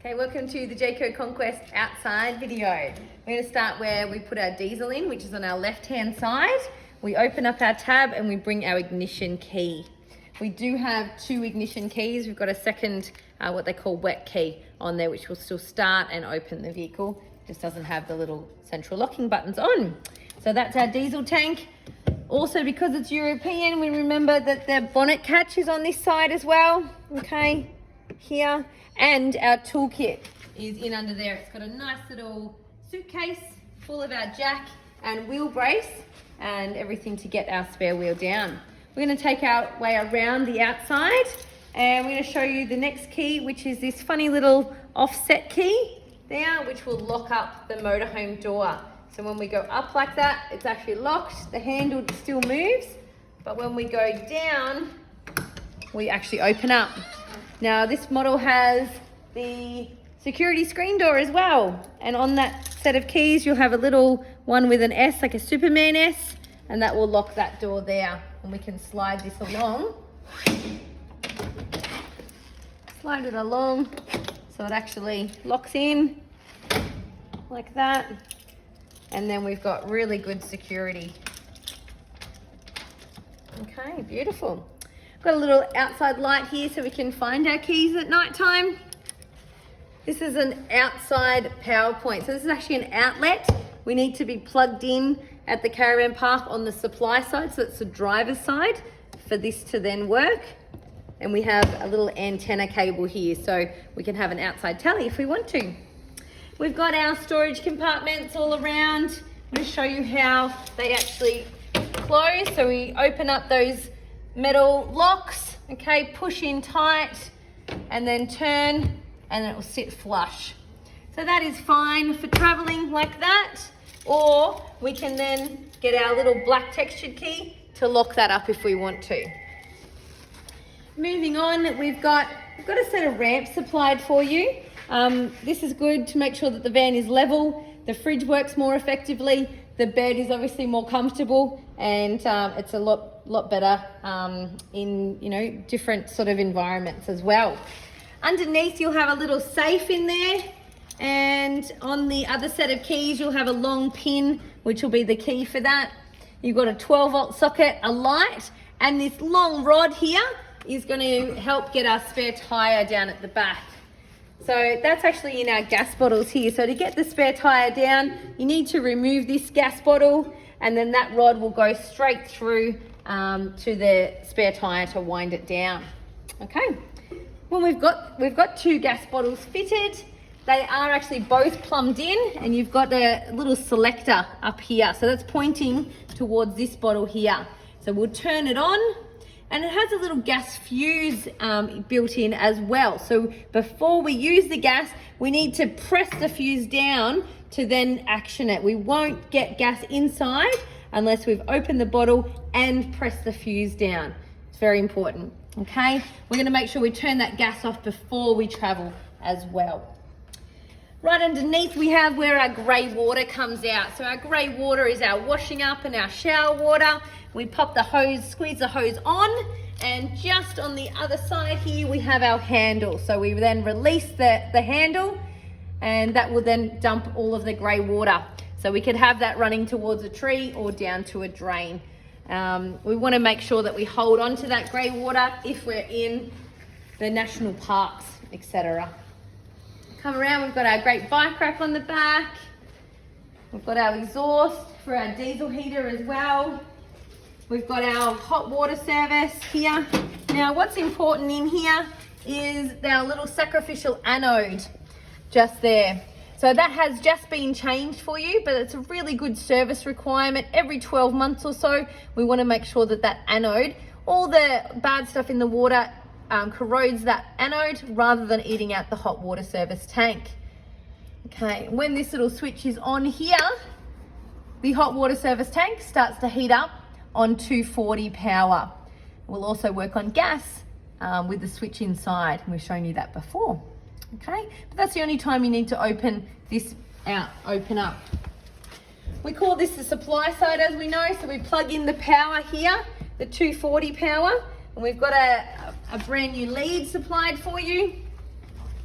Okay, welcome to the Jayco Conquest outside video. We're going to start where we put our diesel in, which is on our left-hand side. We open up our tab and we bring our ignition key. We do have two ignition keys. We've got a second, what they call wet key on there, which will still start and open the vehicle. Just doesn't have the little central locking buttons on. So that's our diesel tank. Also, because it's European, we remember that the bonnet catch is on this side as well, okay, here. And our toolkit is in under there. It's got a nice little suitcase full of our jack and wheel brace and everything to get our spare wheel down. We're going to take our way around the outside and we're going to show you the next key, which is this funny little offset key there, which will lock up the motorhome door. So when we go up like that, it's actually locked. The handle still moves, but when we go down, we actually open up. Now this model has the security screen door as well. And on that set of keys, you'll have a little one with an S, like a Superman S, and that will lock that door there. And we can slide this along. Slide it along so it actually locks in like that. And then we've got really good security. Okay, beautiful. Got a little outside light here so we can find our keys at night time. This is an outside power point. So this is actually an outlet. We need to be plugged in at the caravan park on the supply side, so it's the driver's side, for this to then work. And we have a little antenna cable here, so we can have an outside tally if we want to. We've got our storage compartments all around. I'm going to show you how they actually close. So we open up those metal locks, okay, push in tight and then turn and it will sit flush. So that is fine for traveling like that, or we can then get our little black textured key to lock that up if we want to. Moving on, we've got a set of ramps supplied for you. This is good to make sure that the van is level, the fridge works more effectively, the bed is obviously more comfortable, and it's a lot better in different sort of environments as well. Underneath you'll have a little safe in there, and on the other set of keys you'll have a long pin which will be the key for that. You've got a 12-volt socket, a light, and this long rod here is going to help get our spare tyre down at the back. So that's actually in our gas bottles here. So to get the spare tyre down, you need to remove this gas bottle, and then that rod will go straight through to the spare tyre to wind it down. Okay. Well, we've got two gas bottles fitted. They are actually both plumbed in, and you've got a little selector up here. So that's pointing towards this bottle here. So we'll turn it on. And it has a little gas fuse built in as well. So before we use the gas, we need to press the fuse down to then action it. We won't get gas inside unless we've opened the bottle and pressed the fuse down. It's very important, okay? We're gonna make sure we turn that gas off before we travel as well. Right underneath we have where our grey water comes out. So our grey water is our washing up and our shower water. We pop the hose, squeeze the hose on, and just on the other side here we have our handle. So we then release the handle, and that will then dump all of the grey water. So we could have that running towards a tree or down to a drain. We want to make sure that we hold on to that grey water if we're in the national parks, etc. Come around, we've got our great bike rack on the back. We've got our exhaust for our diesel heater as well. We've got our hot water service here. Now what's important in here is our little sacrificial anode just there. So that has just been changed for you, but it's a really good service requirement. Every 12 months or so, we want to make sure that that anode, all the bad stuff in the water corrodes that anode rather than eating out the hot water service tank. Okay, when this little switch is on here, the hot water service tank starts to heat up on 240 power. We'll also work on gas with the switch inside. We've shown you that before. Okay, but that's the only time you need to open this out, open up. We call this the supply side, as we know. So we plug in the power here, the 240 power, and we've got a brand new lead supplied for you.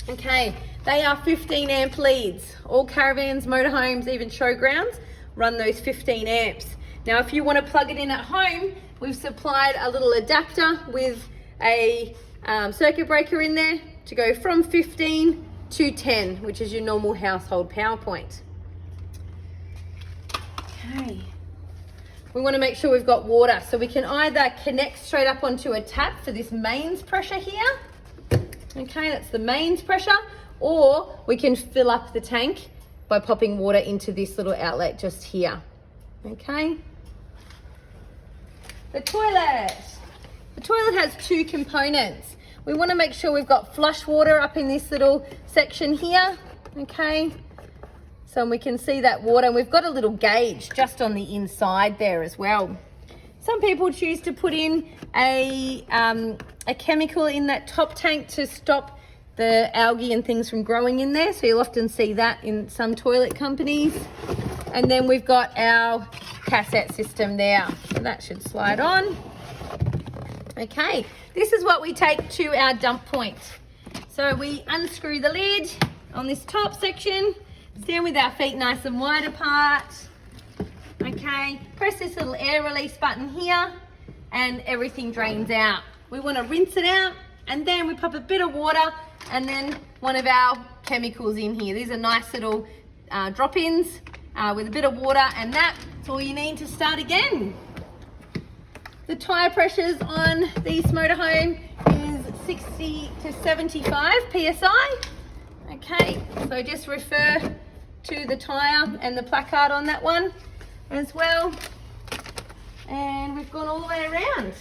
Okay, they are 15 amp leads. All caravans, motorhomes, even showgrounds run those 15 amps. Now, if you want to plug it in at home, we've supplied a little adapter with a circuit breaker in there to go from 15 to 10, which is your normal household power point. Okay. We want to make sure we've got water, so we can either connect straight up onto a tap for this mains pressure here. Okay, that's the mains pressure, or we can fill up the tank by popping water into this little outlet just here. Okay. The toilet. The toilet has two components. We want to make sure we've got flush water up in this little section here. Okay. So we can see that water, and we've got a little gauge just on the inside there as well. Some people choose to put in a chemical in that top tank to stop the algae and things from growing in there. So you'll often see that in some toilet companies. And then we've got our cassette system there. So that should slide on. Okay, this is what we take to our dump point. So we unscrew the lid on this top section, stand with our feet nice and wide apart. Okay, press this little air release button here and everything drains out. We want to rinse it out, and then we pop a bit of water and then one of our chemicals in here. These are nice little drop-ins with a bit of water, and that's all you need to start again. The tyre pressures on this motorhome is 60 to 75 PSI. Okay, so just refer to the tyre and the placard on that one as well. And we've gone all the way around.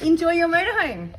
Enjoy your motorhome.